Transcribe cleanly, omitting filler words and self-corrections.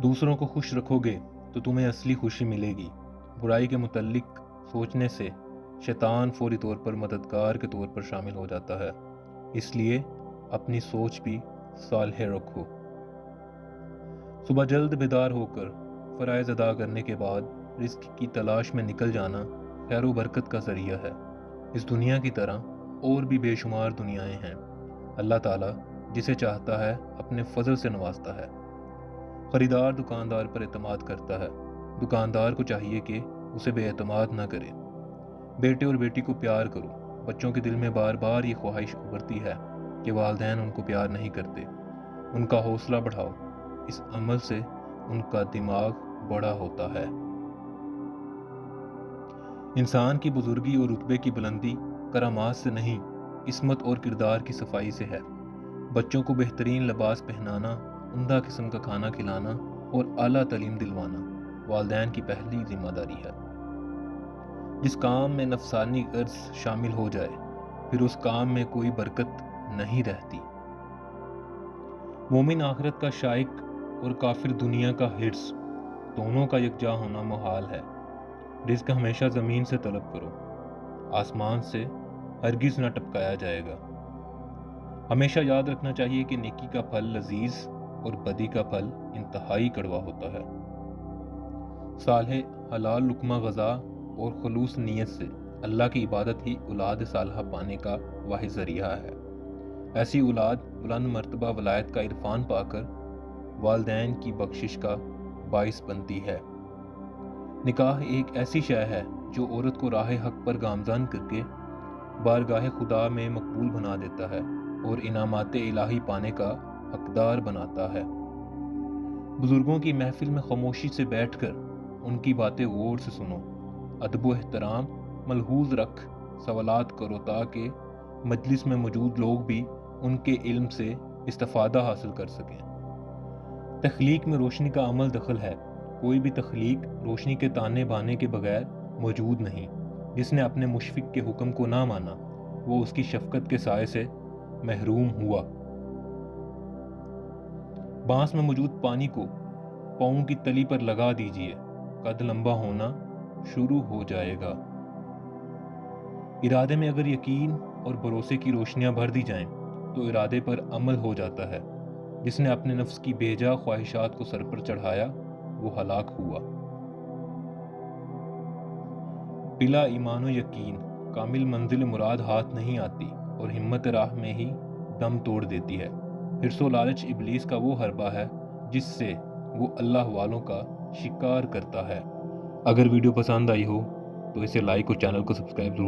دوسروں کو خوش رکھو گے تو تمہیں اصلی خوشی ملے گی۔ برائی کے متعلق سوچنے سے شیطان فوری طور پر مددگار کے طور پر شامل ہو جاتا ہے، اس لیے اپنی سوچ بھی صالح رکھو۔ صبح جلد بیدار ہو کر فرائض ادا کرنے کے بعد رزق کی تلاش میں نکل جانا خیر و برکت کا ذریعہ ہے۔ اس دنیا کی طرح اور بھی بے شمار دنیایں ہیں۔ اللہ تعالیٰ جسے چاہتا ہے اپنے فضل سے نوازتا ہے۔ خریدار دکاندار پر اعتماد کرتا ہے، دکاندار کو چاہیے کہ اسے بے اعتماد نہ کرے۔ بیٹے اور بیٹی کو پیار کرو۔ بچوں کے دل میں بار بار یہ خواہش ابھرتی ہے کہ والدین ان کو پیار نہیں کرتے۔ ان کا حوصلہ بڑھاؤ، اس عمل سے ان کا دماغ بڑا ہوتا ہے۔ انسان کی بزرگی اور رتبے کی بلندی کرامات سے نہیں، عصمت اور کردار کی صفائی سے ہے۔ بچوں کو بہترین لباس پہنانا، عمدہ قسم کا کھانا کھلانا اور اعلیٰ تعلیم دلوانا والدین کی پہلی ذمہ داری ہے۔ جس کام میں نفسانی غرض شامل ہو جائے پھر اس کام میں کوئی برکت نہیں رہتی۔ مومن آخرت کا شائق اور کافر دنیا کا حرص، دونوں کا یکجا ہونا محال ہے۔ رزق ہمیشہ زمین سے طلب کرو، آسمان سے ہرگز نہ ٹپکایا جائے گا۔ ہمیشہ یاد رکھنا چاہیے کہ نیکی کا پھل لذیذ اور بدی کا پھل انتہائی کڑوا ہوتا ہے۔ صالح حلال لقمہ غذا اور خلوص نیت سے اللہ کی عبادت ہی اولاد صالحہ پانے کا واحد ذریعہ ہے۔ ایسی اولاد بلند مرتبہ ولایت کا عرفان پا کر والدین کی بخشش کا باعث بنتی ہے۔ نکاح ایک ایسی شے ہے جو عورت کو راہ حق پر گامزن کر کے بارگاہ خدا میں مقبول بنا دیتا ہے اور انعامات الہی پانے کا حقدار بناتا ہے۔ بزرگوں کی محفل میں خاموشی سے بیٹھ کر ان کی باتیں غور سے سنو، ادب و احترام ملحوظ رکھ سوالات کرو تاکہ مجلس میں موجود لوگ بھی ان کے علم سے استفادہ حاصل کر سکیں۔ تخلیق میں روشنی کا عمل دخل ہے۔ کوئی بھی تخلیق روشنی کے تانے بانے کے بغیر موجود نہیں۔ جس نے اپنے مشفق کے حکم کو نہ مانا وہ اس کی شفقت کے سائے سے محروم ہوا۔ بانس میں موجود پانی کو پاؤں کی تلی پر لگا دیجئے، قد لمبا ہونا شروع ہو جائے گا۔ ارادے میں اگر یقین اور بھروسے کی روشنیاں بھر دی جائیں تو ارادے پر عمل ہو جاتا ہے۔ جس نے اپنے نفس کی بے جا خواہشات کو سر پر چڑھایا وہ ہلاک ہوا۔ بلا ایمان و یقین کامل منزل مراد ہاتھ نہیں آتی اور ہمت راہ میں ہی دم توڑ دیتی ہے۔ حرص و لالچ ابلیس کا وہ حربہ ہے جس سے وہ اللہ والوں کا شکار کرتا ہے۔ اگر ویڈیو پسند آئی ہو تو اسے لائک اور چینل کو سبسکرائب ضرور